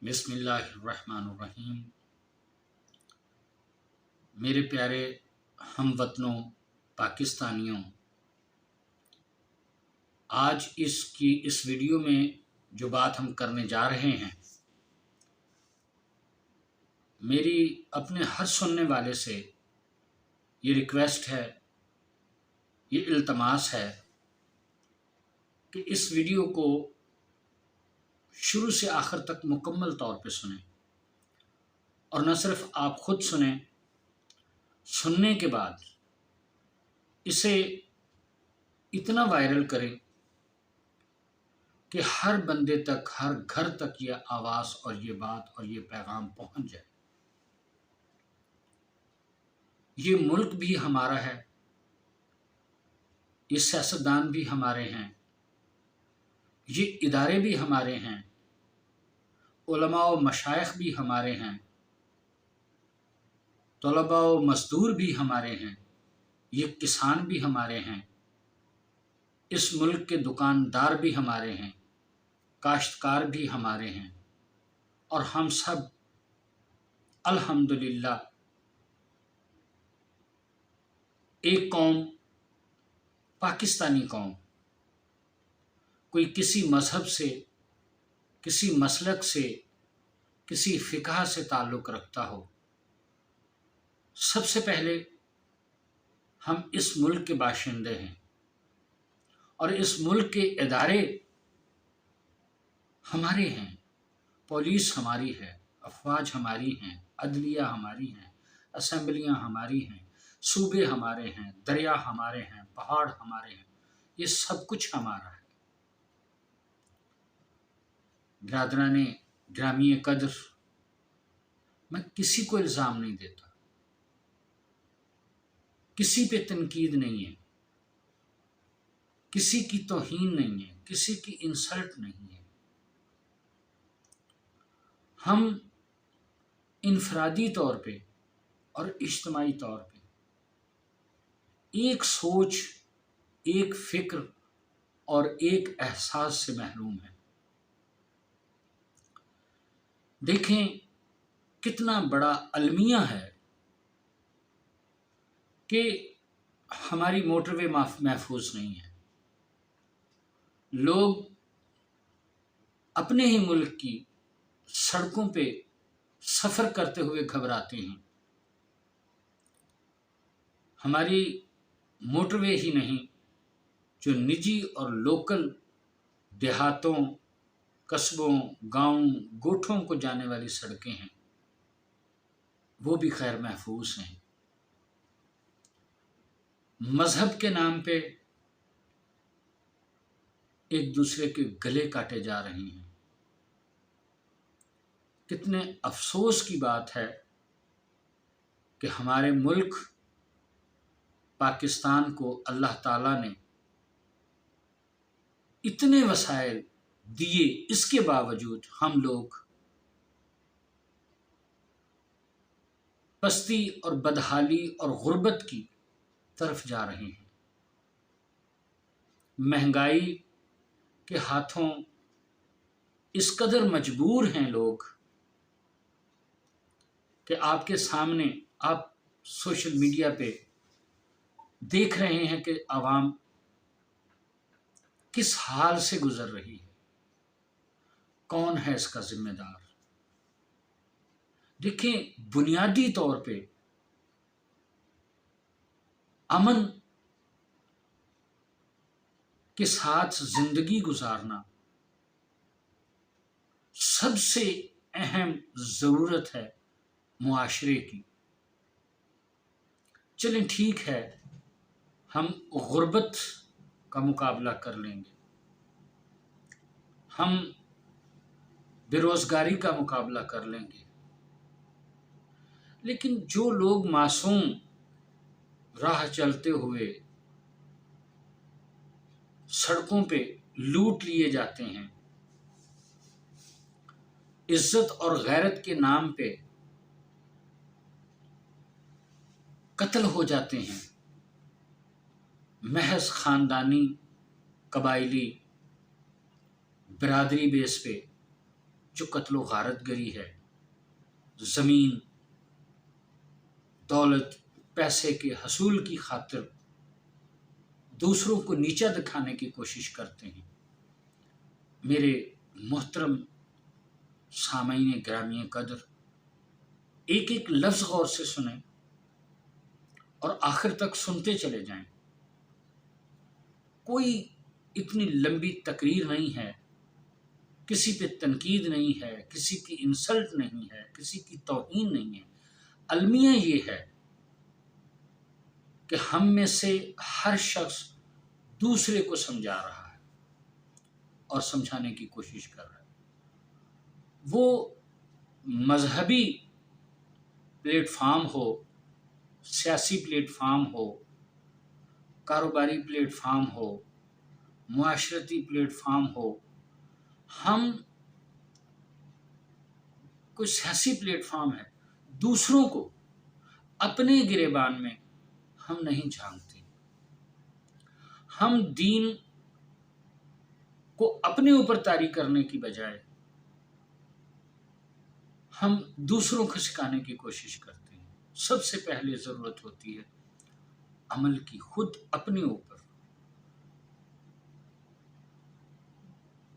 بسم اللہ الرحمن الرحیم۔ میرے پیارے ہم وطنوں پاکستانیوں، آج اس ویڈیو میں جو بات ہم کرنے جا رہے ہیں، میری اپنے ہر سننے والے سے یہ ریکویسٹ ہے، یہ التماس ہے کہ اس ویڈیو کو شروع سے آخر تک مکمل طور پہ سنیں، اور نہ صرف آپ خود سنیں، سننے کے بعد اسے اتنا وائرل کریں کہ ہر بندے تک، ہر گھر تک یہ آواز اور یہ بات اور یہ پیغام پہنچ جائے۔ یہ ملک بھی ہمارا ہے، یہ سیاستدان بھی ہمارے ہیں، یہ ادارے بھی ہمارے ہیں، علماء و مشائخ بھی ہمارے ہیں، طلباء و مزدور بھی ہمارے ہیں، یہ کسان بھی ہمارے ہیں، اس ملک کے دکاندار بھی ہمارے ہیں، کاشتکار بھی ہمارے ہیں، اور ہم سب الحمدللہ ایک قوم، پاکستانی قوم، کوئی کسی مذہب سے، کسی مسلک سے، کسی فقہ سے تعلق رکھتا ہو، سب سے پہلے ہم اس ملک کے باشندے ہیں، اور اس ملک کے ادارے ہمارے ہیں، پولیس ہماری ہے، افواج ہماری ہیں، عدلیہ ہماری ہیں، اسمبلیاں ہماری ہیں، صوبے ہمارے ہیں، دریا ہمارے ہیں، پہاڑ ہمارے ہیں، یہ سب کچھ ہمارا ہے۔ برادران گرامی قدر، میں کسی کو الزام نہیں دیتا، کسی پہ تنقید نہیں ہے، کسی کی توہین نہیں ہے، کسی کی انسلٹ نہیں ہے۔ ہم انفرادی طور پہ اور اجتماعی طور پہ ایک سوچ، ایک فکر اور ایک احساس سے محروم ہیں۔ دیکھیں کتنا بڑا المیہ ہے کہ ہماری موٹر وے محفوظ نہیں ہے، لوگ اپنے ہی ملک کی سڑکوں پہ سفر کرتے ہوئے گھبراتے ہیں۔ ہماری موٹر وے ہی نہیں، جو نجی اور لوکل دیہاتوں، قصبوں، گاؤں، گوٹھوں کو جانے والی سڑکیں ہیں، وہ بھی خیر محفوظ ہیں۔ مذہب کے نام پہ ایک دوسرے کے گلے کاٹے جا رہے ہیں۔ کتنے افسوس کی بات ہے کہ ہمارے ملک پاکستان کو اللہ تعالیٰ نے اتنے وسائل دیے، اس کے باوجود ہم لوگ پستی اور بدحالی اور غربت کی طرف جا رہے ہیں۔ مہنگائی کے ہاتھوں اس قدر مجبور ہیں لوگ کہ آپ کے سامنے، آپ سوشل میڈیا پہ دیکھ رہے ہیں کہ عوام کس حال سے گزر رہی ہے۔ کون ہے اس کا ذمہ دار؟ دیکھیں، بنیادی طور پہ امن کے ساتھ زندگی گزارنا سب سے اہم ضرورت ہے معاشرے کی۔ چلیں ٹھیک ہے، ہم غربت کا مقابلہ کر لیں گے، ہم بے روزگاری کا مقابلہ کر لیں گے، لیکن جو لوگ معصوم راہ چلتے ہوئے سڑکوں پہ لوٹ لیے جاتے ہیں، عزت اور غیرت کے نام پہ قتل ہو جاتے ہیں، محض خاندانی، قبائلی، برادری بیس پہ جو قتل و غارت گری ہے، زمین، دولت، پیسے کے حصول کی خاطر دوسروں کو نیچا دکھانے کی کوشش کرتے ہیں۔ میرے محترم سامعین گرامی قدر، ایک ایک لفظ غور سے سنیں اور آخر تک سنتے چلے جائیں۔ کوئی اتنی لمبی تقریر نہیں ہے، کسی پہ تنقید نہیں ہے، کسی کی انسلٹ نہیں ہے، کسی کی توہین نہیں ہے۔ المیہ یہ ہے کہ ہم میں سے ہر شخص دوسرے کو سمجھا رہا ہے اور سمجھانے کی کوشش کر رہا ہے۔ وہ مذہبی پلیٹ فارم ہو، سیاسی پلیٹ فارم ہو، کاروباری پلیٹ فارم ہو، معاشرتی پلیٹ فارم ہو، ہم کوئی سیاسی پلیٹ فارم ہے، دوسروں کو اپنے گریبان میں ہم نہیں جھانکتے۔ ہم دین کو اپنے اوپر طاری کرنے کی بجائے ہم دوسروں کو سکھانے کی کوشش کرتے ہیں۔ سب سے پہلے ضرورت ہوتی ہے عمل کی، خود اپنے اوپر۔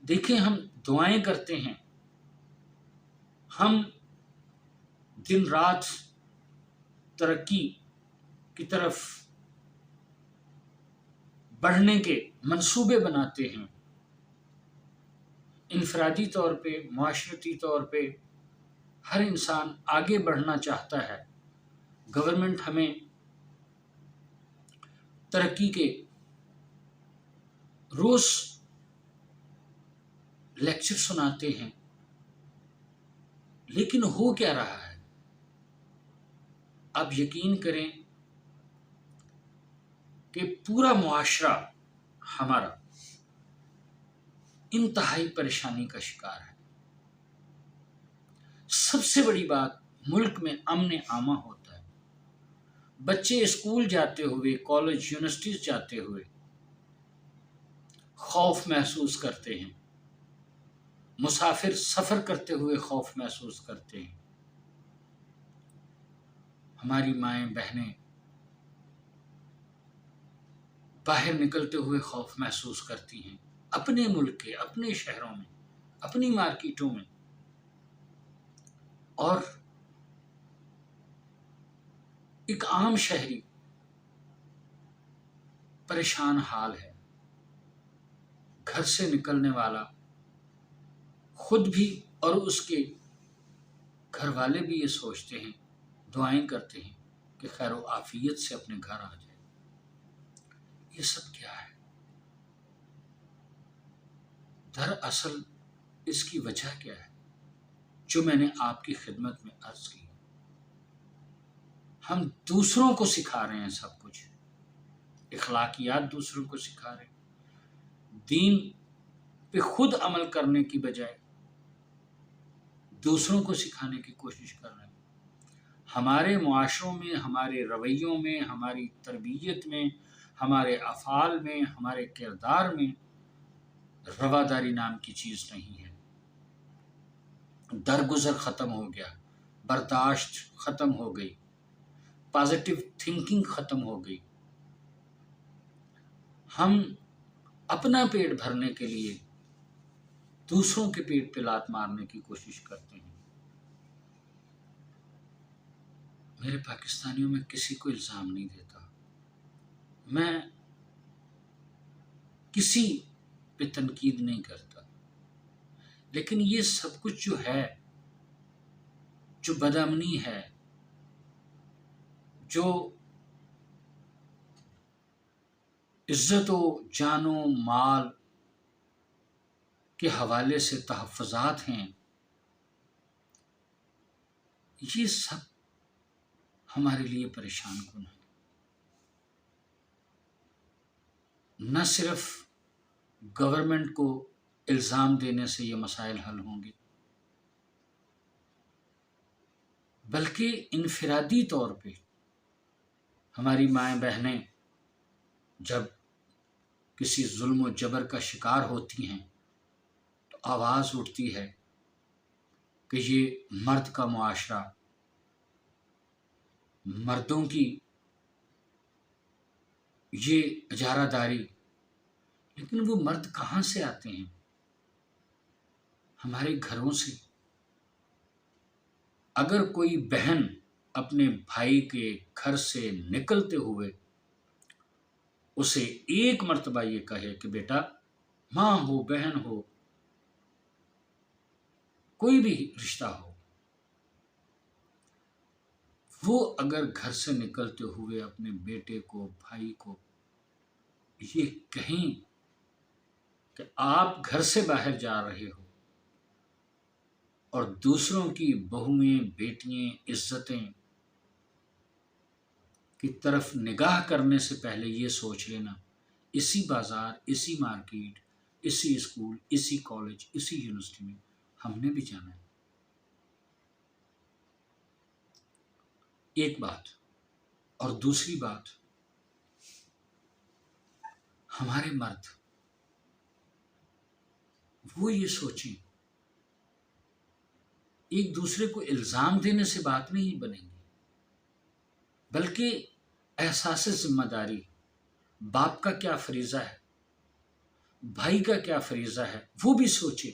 دیکھیں، ہم دعائیں کرتے ہیں، ہم دن رات ترقی کی طرف بڑھنے کے منصوبے بناتے ہیں، انفرادی طور پہ، معاشرتی طور پہ ہر انسان آگے بڑھنا چاہتا ہے۔ گورنمنٹ ہمیں ترقی کے روز لیکچر سناتے ہیں، لیکن ہو کیا رہا ہے؟ آپ یقین کریں کہ پورا معاشرہ ہمارا انتہائی پریشانی کا شکار ہے۔ سب سے بڑی بات، ملک میں امن عامہ ہوتا ہے۔ بچے اسکول جاتے ہوئے، کالج یونیورسٹیز جاتے ہوئے خوف محسوس کرتے ہیں، مسافر سفر کرتے ہوئے خوف محسوس کرتے ہیں، ہماری مائیں بہنیں باہر نکلتے ہوئے خوف محسوس کرتی ہیں، اپنے ملک کے، اپنے شہروں میں، اپنی مارکیٹوں میں۔ اور ایک عام شہری پریشان حال ہے، گھر سے نکلنے والا خود بھی اور اس کے گھر والے بھی یہ سوچتے ہیں، دعائیں کرتے ہیں کہ خیر و عافیت سے اپنے گھر آ جائے۔ یہ سب کیا ہے؟ دراصل اس کی وجہ کیا ہے؟ جو میں نے آپ کی خدمت میں عرض کی، ہم دوسروں کو سکھا رہے ہیں سب کچھ، اخلاقیات دوسروں کو سکھا رہے ہیں، دین پہ خود عمل کرنے کی بجائے دوسروں کو سکھانے کی کوشش کر رہے ہیں۔ ہمارے معاشروں میں، ہمارے رویوں میں، ہماری تربیت میں، ہمارے افعال میں، ہمارے کردار میں رواداری نام کی چیز نہیں ہے۔ درگزر ختم ہو گیا، برداشت ختم ہو گئی، پازیٹیو تھنکنگ ختم ہو گئی۔ ہم اپنا پیٹ بھرنے کے لیے دوسروں کے پیٹ پہ لات مارنے کی کوشش کرتے ہیں۔ میرے پاکستانیوں میں کسی کو الزام نہیں دیتا، میں کسی پہ تنقید نہیں کرتا، لیکن یہ سب کچھ جو ہے، جو بدامنی ہے، جو عزت و جان و مال کے حوالے سے تحفظات ہیں، یہ سب ہمارے لیے پریشان کن ہے۔ نہ صرف گورنمنٹ کو الزام دینے سے یہ مسائل حل ہوں گے، بلکہ انفرادی طور پہ ہماری مائیں بہنیں جب کسی ظلم و جبر کا شکار ہوتی ہیں تو آواز اٹھتی ہے کہ یہ مرد کا معاشرہ، مردوں کی یہ اجارہ داری، لیکن وہ مرد کہاں سے آتے ہیں؟ ہمارے گھروں سے۔ اگر کوئی بہن اپنے بھائی کے گھر سے نکلتے ہوئے اسے ایک مرتبہ یہ کہے کہ بیٹا، ماں ہو، بہن ہو، کوئی بھی رشتہ ہو، وہ اگر گھر سے نکلتے ہوئے اپنے بیٹے کو، بھائی کو یہ کہیں کہ آپ گھر سے باہر جا رہے ہو اور دوسروں کی بہویں، بیٹیاں، عزتیں کی طرف نگاہ کرنے سے پہلے یہ سوچ لینا، اسی بازار، اسی مارکیٹ، اسی اسکول، اسی کالج، اسی یونیورسٹی میں ہم نے بھی جانا ہے۔ ایک بات، اور دوسری بات، ہمارے مرد وہ یہ سوچیں، ایک دوسرے کو الزام دینے سے بات نہیں بنے گی، بلکہ احساس ذمہ داری، باپ کا کیا فریضہ ہے، بھائی کا کیا فریضہ ہے، وہ بھی سوچے۔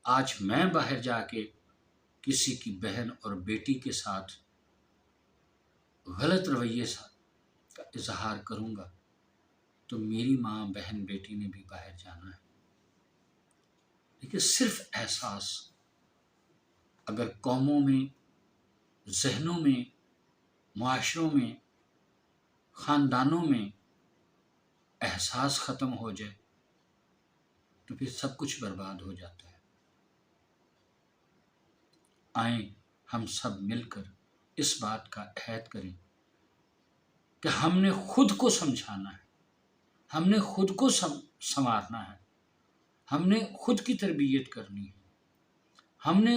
آج میں باہر جا کے کسی کی بہن اور بیٹی کے ساتھ غلط رویے کا اظہار کروں گا تو میری ماں، بہن، بیٹی نے بھی باہر جانا ہے۔ لیکن صرف احساس، اگر قوموں میں، ذہنوں میں، معاشروں میں، خاندانوں میں احساس ختم ہو جائے تو پھر سب کچھ برباد ہو جاتا ہے۔ آئیں ہم سب مل کر اس بات کا عہد کریں کہ ہم نے خود کو سمجھانا ہے، ہم نے خود کو سنوارنا ہے، ہم نے خود کی تربیت کرنی ہے، ہم نے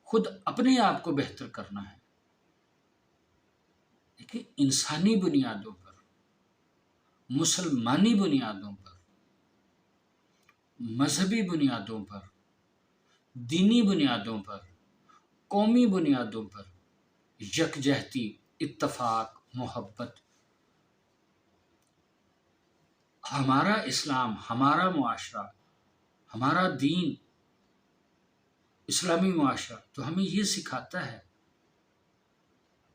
خود اپنے آپ کو بہتر کرنا ہے۔ لیکن انسانی بنیادوں پر، مسلمانی بنیادوں پر، مذہبی بنیادوں پر، دینی بنیادوں پر، قومی بنیادوں پر یکجہتی، اتفاق، محبت، ہمارا اسلام، ہمارا معاشرہ، ہمارا دین، اسلامی معاشرہ تو ہمیں یہ سکھاتا ہے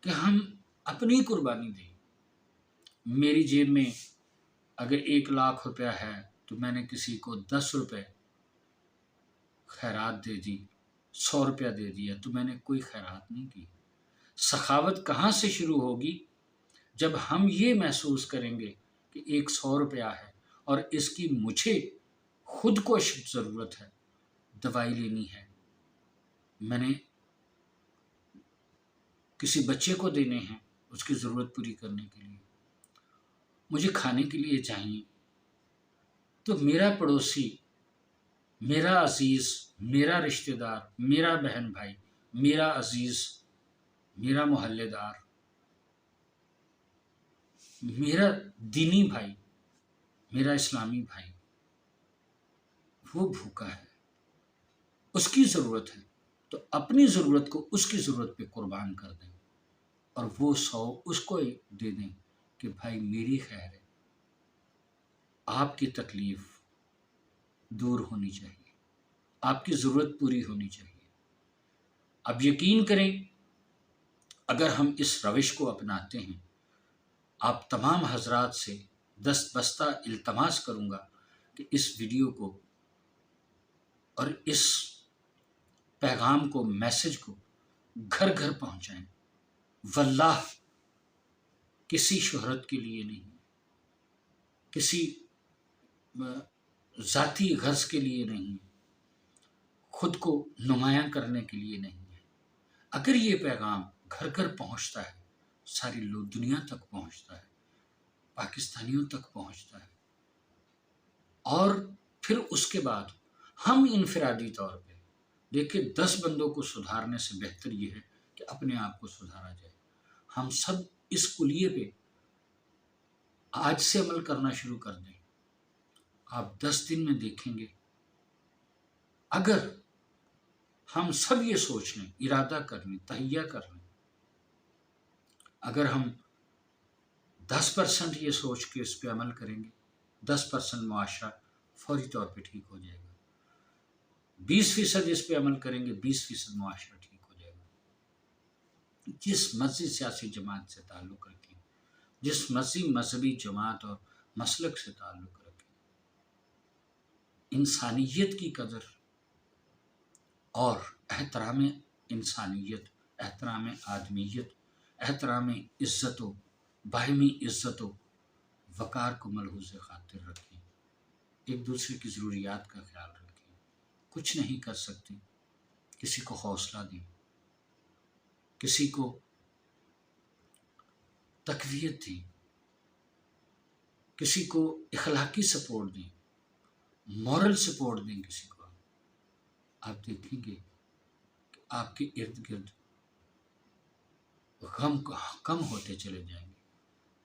کہ ہم اپنی قربانی دیں۔ میری جیب میں اگر 1,00,000 روپیہ ہے تو میں نے کسی کو 10 روپے خیرات دے دی، 100 روپیہ دے دیا تو میں نے کوئی خیرات نہیں کی۔ سخاوت کہاں سے شروع ہوگی؟ جب ہم یہ محسوس کریں گے کہ ایک 100 روپیہ ہے اور اس کی مجھے خود کو ضرورت ہے، دوائی لینی ہے، میں نے کسی بچے کو دینے ہیں اس کی ضرورت پوری کرنے کے لیے، مجھے کھانے کے لیے چاہیے، تو میرا پڑوسی، میرا عزیز، میرا رشتہ دار، میرا بہن بھائی، میرا عزیز، میرا محلے دار، میرا دینی بھائی، میرا اسلامی بھائی، وہ بھوکا ہے، اس کی ضرورت ہے، تو اپنی ضرورت کو اس کی ضرورت پہ قربان کر دیں اور وہ 100 اس کو دے دیں کہ بھائی میری خیر ہے، آپ کی تکلیف دور ہونی چاہیے، آپ کی ضرورت پوری ہونی چاہیے۔ اب یقین کریں، اگر ہم اس روش کو اپناتے ہیں، آپ تمام حضرات سے دست بستہ التماس کروں گا کہ اس ویڈیو کو اور اس پیغام کو، میسج کو گھر گھر پہنچائیں۔ واللہ کسی شہرت کے لیے نہیں، کسی ذاتی غرض کے لیے نہیں، خود کو نمایاں کرنے کے لیے نہیں ہے۔ اگر یہ پیغام گھر گھر پہنچتا ہے، ساری دنیا تک پہنچتا ہے، پاکستانیوں تک پہنچتا ہے، اور پھر اس کے بعد ہم انفرادی طور پہ دیکھیں، 10 بندوں کو سدھارنے سے بہتر یہ ہے کہ اپنے آپ کو سدھارا جائے۔ ہم سب اس کلیے پہ آج سے عمل کرنا شروع کر دیں۔ آپ 10 دن میں دیکھیں گے، اگر ہم سب یہ سوچ لیں، ارادہ کر لیں، تہیہ کر لیں، اگر ہم 10% یہ سوچ کے اس پہ عمل کریں گے، 10% معاشرہ فوری طور پہ ٹھیک ہو جائے گا۔ 20% اس پہ عمل کریں گے، 20% معاشرہ ٹھیک ہو جائے گا۔ جس مرضی سیاسی جماعت سے تعلق رکھیں، جس مرضی مذہبی جماعت اور مسلک سے تعلق رکھیں، انسانیت کی قدر اور احترام انسانیت، احترام آدمیت، احترام عزت و باہمی عزت و وقار کو ملحوظ خاطر رکھیں، ایک دوسرے کی ضروریات کا خیال رکھیں، کچھ نہیں کر سکتے کسی کو حوصلہ دیں، کسی کو تقویت دیں، کسی کو اخلاقی سپورٹ دیں، مورل سپورٹ دیں کسی کو، آپ دیکھیں گے کہ آپ کے ارد گرد غم کم ہوتے چلے جائیں گے،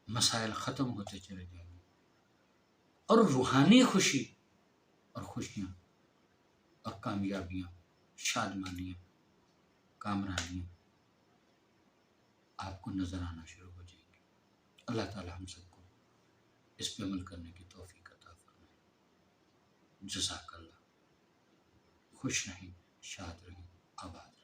مسائل ختم ہوتے چلے جائیں گے، اور روحانی خوشی اور خوشیاں اور کامیابیاں، شادمانیاں، کامرانیاں آپ کو نظر آنا شروع ہو جائیں گی۔ اللہ تعالی ہم سب کو اس پہ عمل کرنے کی توفیق عطا فرمائے۔ جزاک اللہ۔ خوش رہیں، شاد رہیں، آباد رہیں۔